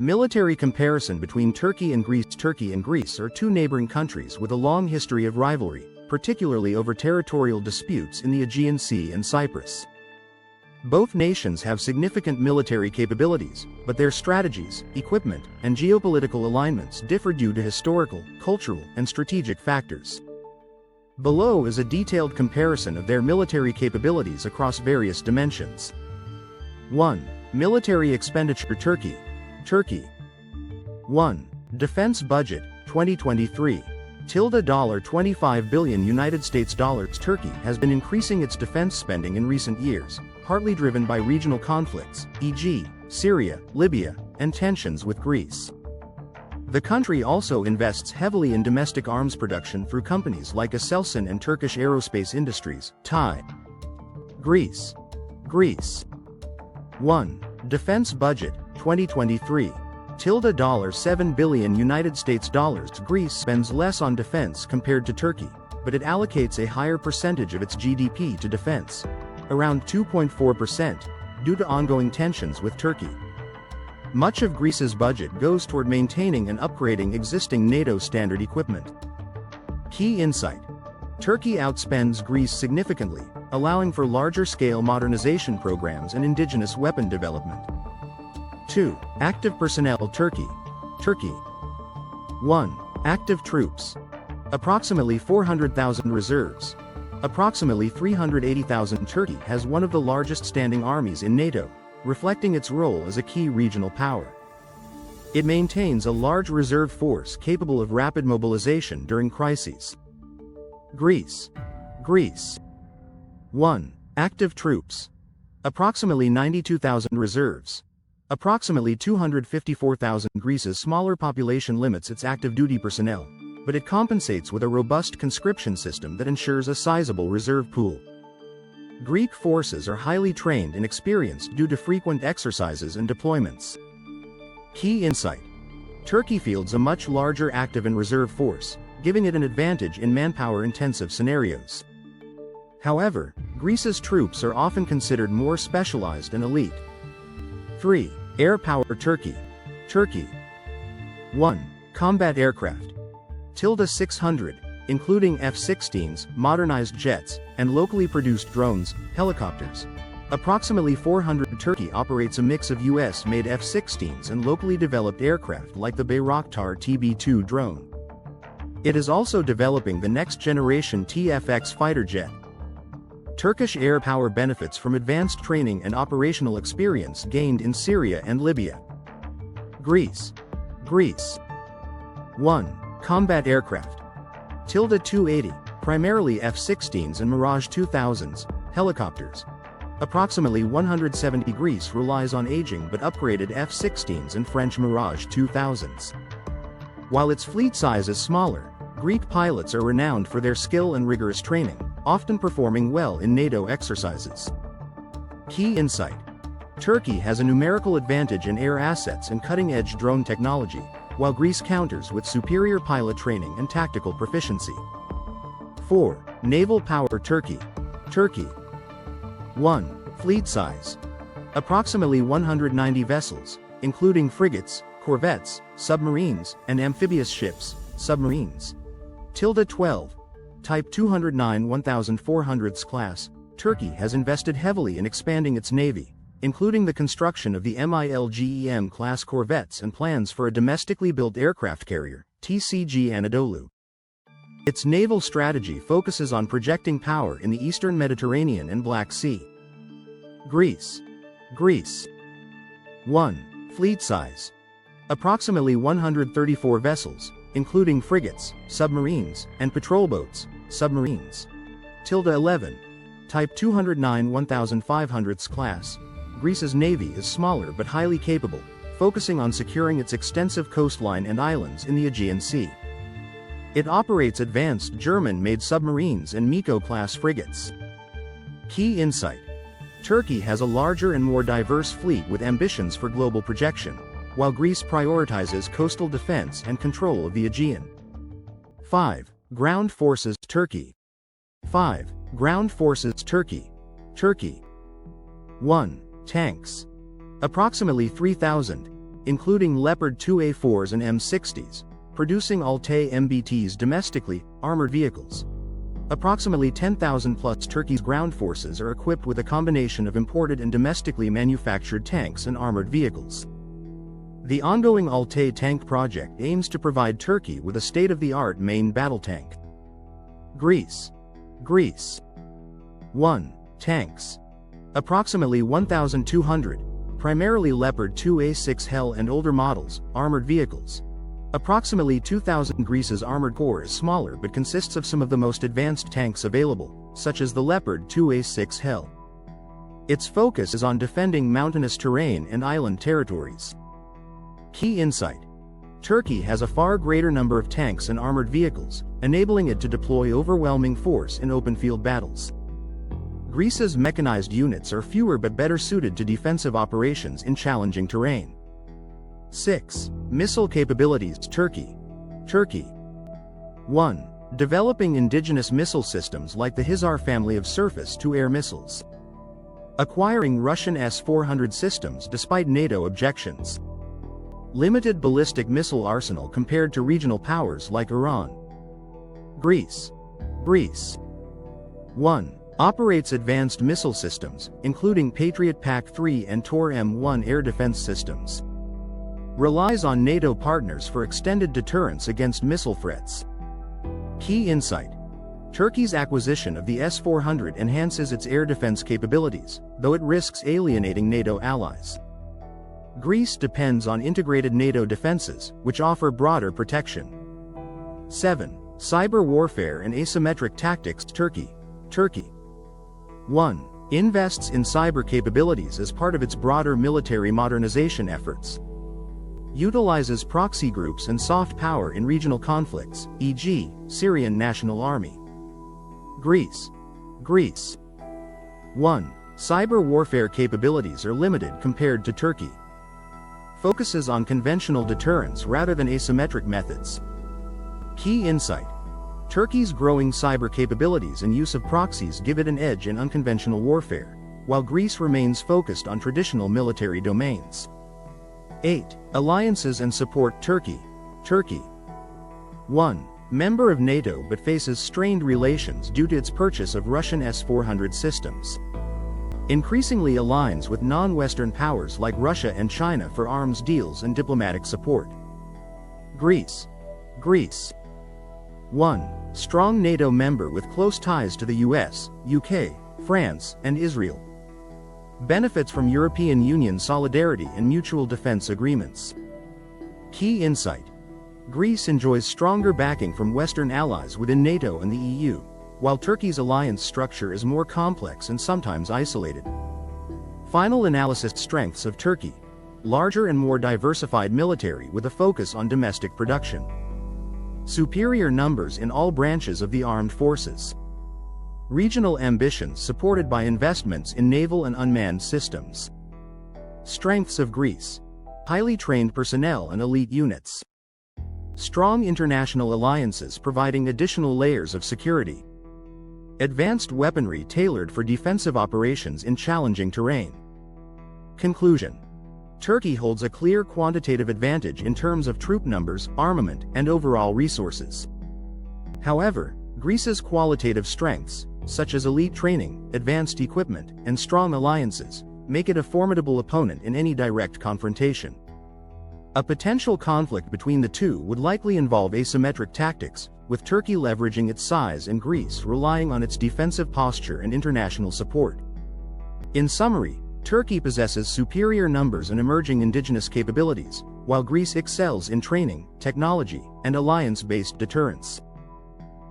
Military comparison between Turkey and Greece. Turkey and Greece are two neighboring countries with a long history of rivalry, particularly over territorial disputes in the Aegean Sea and Cyprus. Both nations have significant military capabilities, but their strategies, equipment, and geopolitical alignments differ due to historical, cultural, and strategic factors. Below is a detailed comparison of their military capabilities across various dimensions. 1. Military expenditure. Turkey. 1. Defense budget, 2023. $25 billion United States dollars. Turkey has been increasing its defense spending in recent years, partly driven by regional conflicts, e.g., Syria, Libya, and tensions with Greece. The country also invests heavily in domestic arms production through companies like Aselsan and Turkish Aerospace Industries, TAI. Greece. 1. Defense budget, 2023. $7 billion United States dollars. Greece spends less on defense compared to Turkey, but it allocates a higher percentage of its GDP to defense, around 2.4%, due to ongoing tensions with Turkey. Much of Greece's budget goes toward maintaining and upgrading existing NATO standard equipment. Key insight: Turkey outspends Greece significantly, allowing for larger-scale modernization programs and indigenous weapon development. 2. Active personnel. Turkey. 1. Active troops. Approximately 400,000 reserves. Approximately 380,000. Turkey has one of the largest standing armies in NATO, reflecting its role as a key regional power. It maintains a large reserve force capable of rapid mobilization during crises. Greece. 1. Active troops. Approximately 92,000 reserves. Approximately 254,000. Greece's smaller population limits its active duty personnel, but it compensates with a robust conscription system that ensures a sizable reserve pool. Greek forces are highly trained and experienced due to frequent exercises and deployments. Key insight: Turkey fields a much larger active and reserve force, giving it an advantage in manpower-intensive scenarios. However, Greece's troops are often considered more specialized and elite. 3. Air power. Turkey. 1. Combat aircraft. 600, including F-16s, modernized jets, and locally produced drones, helicopters. Approximately 400. Turkey operates a mix of US-made F-16s and locally developed aircraft like the Bayraktar TB2 drone. It is also developing the next-generation TFX fighter jet. Turkish air power benefits from advanced training and operational experience gained in Syria and Libya. Greece. 1. Combat aircraft. 280, primarily F-16s and Mirage 2000s, helicopters. Approximately 170. Greece relies on aging but upgraded F-16s and French Mirage 2000s. While its fleet size is smaller, Greek pilots are renowned for their skill and rigorous training, often performing well in NATO exercises. Key insight: Turkey has a numerical advantage in air assets and cutting-edge drone technology, while Greece counters with superior pilot training and tactical proficiency. 4. Naval power. Turkey. 1. Fleet size. Approximately 190 vessels, including frigates, corvettes, submarines, and amphibious ships, submarines. 12. Type 209 1400s class. Turkey has invested heavily in expanding its navy, including the construction of the MILGEM-class corvettes and plans for a domestically built aircraft carrier, TCG Anadolu. Its naval strategy focuses on projecting power in the eastern Mediterranean and Black Sea. Greece. 1. Fleet size. Approximately 134 vessels, including frigates, submarines, and patrol boats, submarines. 11. Type 209 1500s class. Greece's navy is smaller but highly capable, focusing on securing its extensive coastline and islands in the Aegean Sea. It operates advanced German-made submarines and Miko-class frigates. Key insight: Turkey has a larger and more diverse fleet with ambitions for global projection, while Greece prioritizes coastal defense and control of the Aegean. 5. Ground forces. Turkey. 5. Ground forces. Turkey. 1. Tanks. Approximately 3,000. including Leopard 2A4s and M60s, producing Altay MBTs domestically, armored vehicles. Approximately 10,000 plus Turkey's ground forces are equipped with a combination of imported and domestically manufactured tanks and armored vehicles. The ongoing Altay tank project aims to provide Turkey with a state-of-the-art main battle tank. Greece. 1. Tanks. Approximately 1,200, primarily Leopard 2A6 Hell and older models, armored vehicles. Approximately 2,000. Greece's armored corps is smaller but consists of some of the most advanced tanks available, such as the Leopard 2A6 Hell. Its focus is on defending mountainous terrain and island territories. Key insight: Turkey has a far greater number of tanks and armored vehicles, enabling it to deploy overwhelming force in open-field battles. Greece's mechanized units are fewer but better suited to defensive operations in challenging terrain. 6. Missile capabilities. Turkey. 1. Developing indigenous missile systems like the Hisar family of surface-to-air missiles. Acquiring Russian S-400 systems despite NATO objections. Limited ballistic missile arsenal compared to regional powers like Iran. Greece. 1. Operates advanced missile systems, including Patriot PAC-3 and Tor M1 air defense systems. Relies on NATO partners for extended deterrence against missile threats. Key insight: Turkey's acquisition of the S-400 enhances its air defense capabilities, though it risks alienating NATO allies. Greece depends on integrated NATO defenses, which offer broader protection. 7. Cyber warfare and asymmetric tactics. Turkey. 1. Invests in cyber capabilities as part of its broader military modernization efforts. Utilizes proxy groups and soft power in regional conflicts, e.g., Syrian National Army. Greece. 1. Cyber warfare capabilities are limited compared to Turkey. Focuses on conventional deterrence rather than asymmetric methods. Key insight: Turkey's growing cyber capabilities and use of proxies give it an edge in unconventional warfare, while Greece remains focused on traditional military domains. 8. Alliances and support. Turkey. 1. Member of NATO but faces strained relations due to its purchase of Russian S-400 systems. Increasingly aligns with non-Western powers like Russia and China for arms deals and diplomatic support. Greece. 1. Strong NATO member with close ties to the US, UK, France, and Israel. Benefits from European Union solidarity and mutual defense agreements. Key insight: Greece enjoys stronger backing from Western allies within NATO and the EU, while Turkey's alliance structure is more complex and sometimes isolated. Final analysis: strengths of Turkey. Larger and more diversified military with a focus on domestic production. Superior numbers in all branches of the armed forces. Regional ambitions supported by investments in naval and unmanned systems. Strengths of Greece: highly trained personnel and elite units. Strong international alliances providing additional layers of security. Advanced weaponry tailored for defensive operations in challenging terrain. Conclusion: Turkey holds a clear quantitative advantage in terms of troop numbers, armament, and overall resources. However, Greece's qualitative strengths, such as elite training, advanced equipment, and strong alliances, make it a formidable opponent in any direct confrontation. A potential conflict between the two would likely involve asymmetric tactics, with Turkey leveraging its size and Greece relying on its defensive posture and international support. In summary, Turkey possesses superior numbers and emerging indigenous capabilities, while Greece excels in training, technology, and alliance-based deterrence.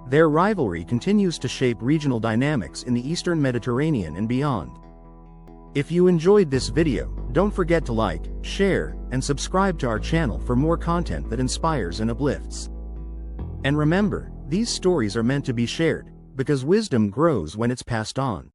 Their rivalry continues to shape regional dynamics in the Eastern Mediterranean and beyond. If you enjoyed this video, don't forget to like, share, and subscribe to our channel for more content that inspires and uplifts. And remember, these stories are meant to be shared, because wisdom grows when it's passed on.